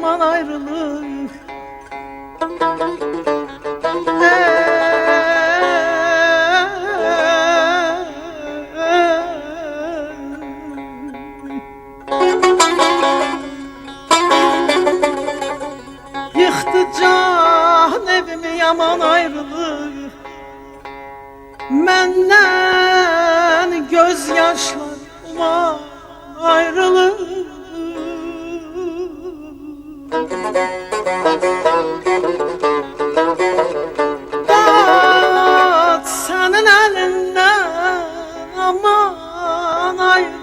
yaman ayrılık. Yıktı can evimi yaman ayrılık. Menden gözyaşlarıma ayrılık. Dağıt senin elinden aman ayrılık.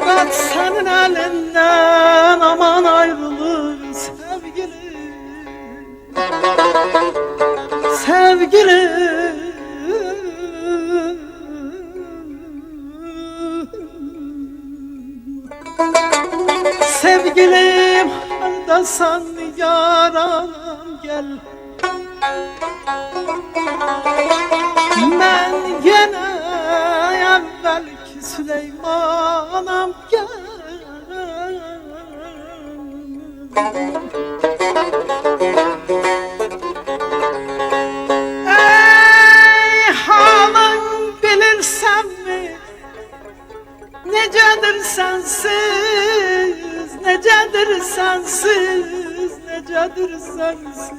Dağıt senin elinden aman ayrılık sevgilim. Sevgilim. Sevgilim hardasan yaram gel. Ben gene evvelki Süleyman'am gel. Ey halın bilirsen mi? Necedir sensiz, necedir sensiz, necedir sensiz.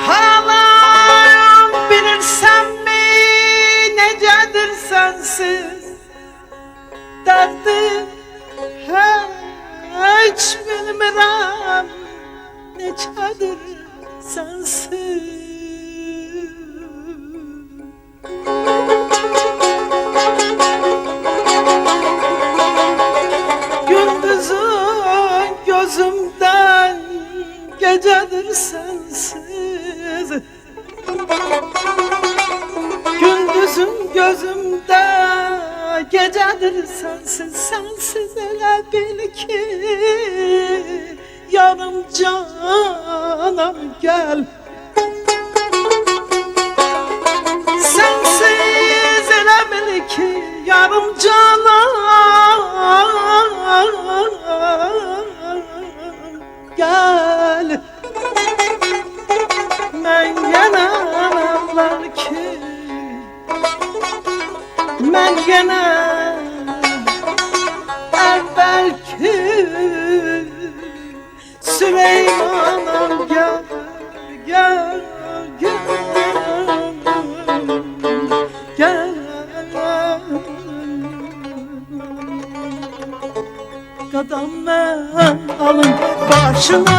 Halam bilirsen mi, necedir sensiz, derdim hiç bilmirəm neçədir sensiz. Gündüzün gözümden gecedir sensiz. Gündüzün gözümde gecedir sensiz. Sensiz elə bil ki yarım canam gel. Sensiz elə bil ki yarım canam gel. Ben gene evvelki, ben gene evvelki Süleyman'ım gel, gel, gel, gel. Qadam mən alım başına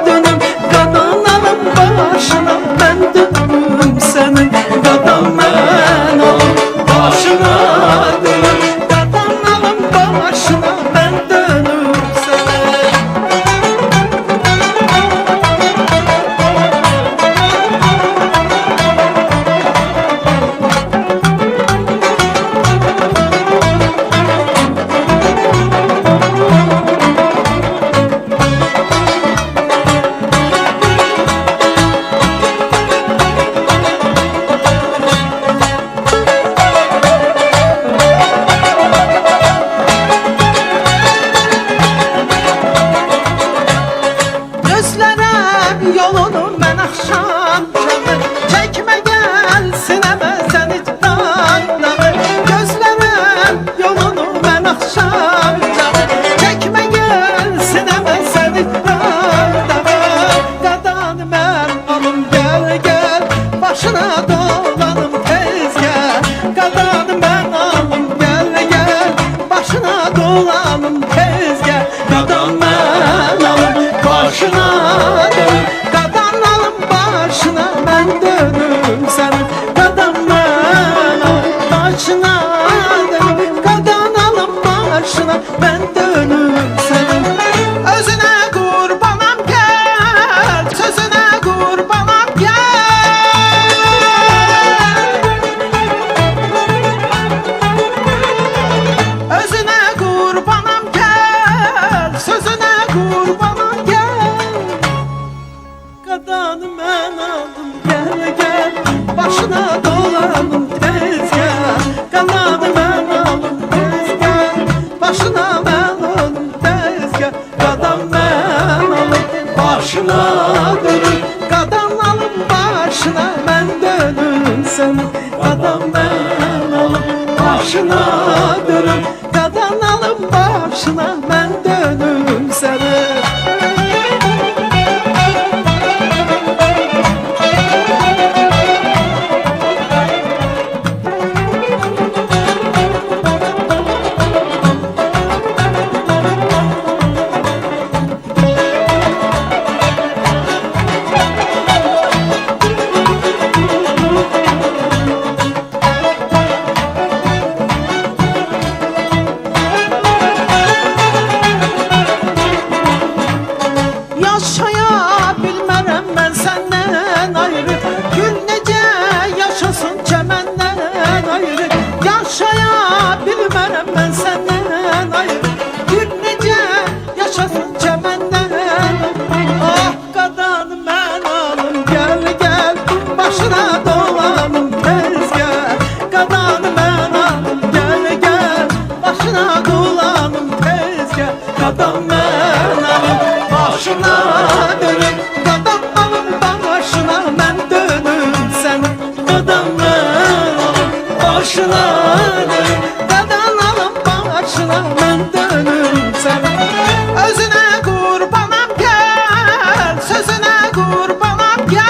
dönüm, qadam alım başına mən dönüm sənin. Qadam mən alım başına dönüm, qadam alım başına mən dönüm sənin. Yolunu mən axşam çağı çəkmə gəlsin əməzən icranları. Gözlərəm yolunu mən axşam çağı çəkmə gəlsin əməzən icranları. Qadan mən alım gəl gəl başına dolanım tez gəl. Qadan mən alım gəl gəl başına dolanım tez gəl. Qadan mən alım başına dolanım. sözüne kurbanım gel. Qadanı mən aldım gel gel, başına dolanım tez gel. Qadanı mən aldım tez gel, başına mən aldım tez gel. Qadan mən alım başına dönüm, qadan alım başına mən dönüm səni. Qadan mən alım başına dönüm, qadan alım başına mən dönüm səni. Yaşaya bilmərəm mən səndən ayrı, gül necə yaşasın çəməndən ayrı. Yaşaya bilmərəm mən səndən ayrı, gül necə yaşasın çəməndən ayrı. Ah qadanı mən alım gəl gəl, başına dolanım tez gəl. Qadanı mən alım gəl gəl, başına dolanım tez gəl. Qadan mən alım başına dönüm, qadan alım başına mən dönüm sən. Qadan mən alım başına dönüm, qadan alım başına mən dönüm sən. Özünə qurbanam gəl, sözünə qurbanam gəl.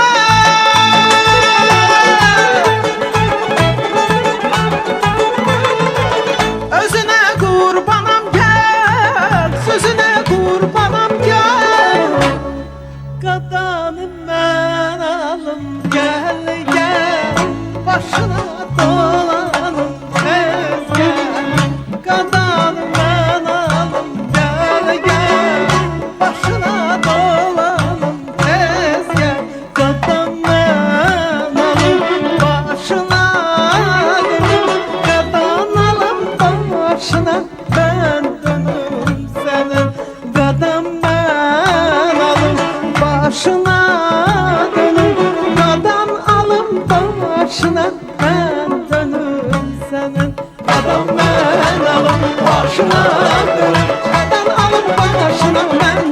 Özünə qurbanam gəl, sözünə qurbanam gəl. Qadanı mən alım gəl gəl, başına dolanım tez gəl. Qadanı mən alım gəl gəl, başına dolanım tez gəl. Qadan mən alım başına dönüm, qadan alım başına mən dönüm sənin. Qadan mən alım başına dönüm, qadan alım başına mən dönüm sənin. Qadan mən alım başına dönüm, qadan alım başına mən